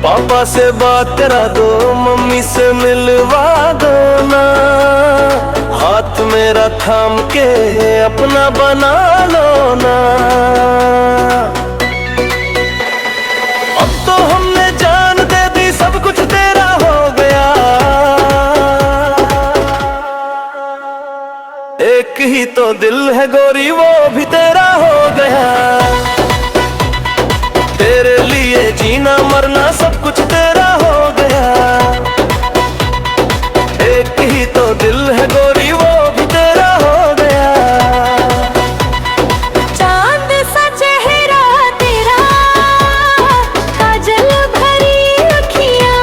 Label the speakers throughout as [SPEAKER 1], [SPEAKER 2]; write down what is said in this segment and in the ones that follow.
[SPEAKER 1] पापा से बात करा दो, मम्मी से मिलवा दो ना। हाथ मेरा थाम के अपना बना लो ना। अब तो हमने जान दे दी, सब कुछ तेरा हो गया। एक ही तो दिल है गोरी, वो भी तेरा हो गया। तेरे लिए जीना मरना सब कुछ तेरा हो गया। एक ही तो दिल है गोरी, वो भी तेरा हो गया।
[SPEAKER 2] चांद सा चेहरा तेरा, काजल भरी अखियां,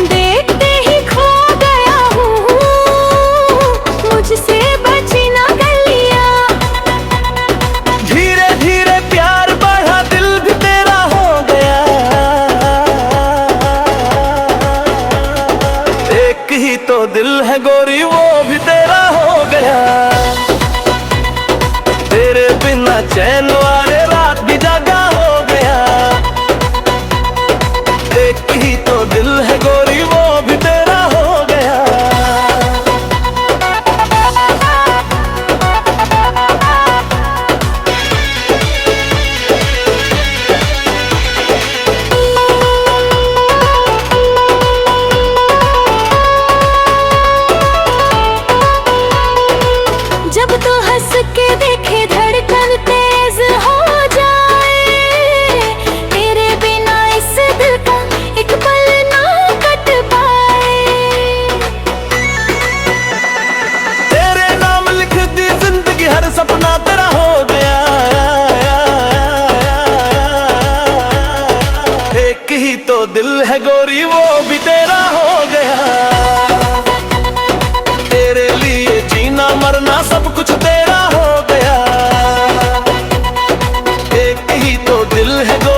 [SPEAKER 2] देखते ही खो गया हूँ, मुझसे बची ना गलियां।
[SPEAKER 1] धीरे धीरे प्यार बढ़ा, दिल भी तेरा हो गया। एक ही तो दिल है गोरी, वो भी तेरा हो गया। तेरे बिना चैन वाले रात भी जागा हो गया। एक ही तो दिल है गोरी, वो भी तेरा हो गया।
[SPEAKER 2] जब तो हंस के देखे धड़कन तेज हो जाए, तेरे बिना इस दिल का एक पल ना कट पाए।
[SPEAKER 1] तेरे नाम लिख दी जिंदगी, हर सपना तेरा हो गया। एक ही तो दिल है गोरी, वो भी तेरा हो गया। तेरे लिए जीना मरना सब कुछ तेरा हो गया। एक ही तो दिल है गोरी।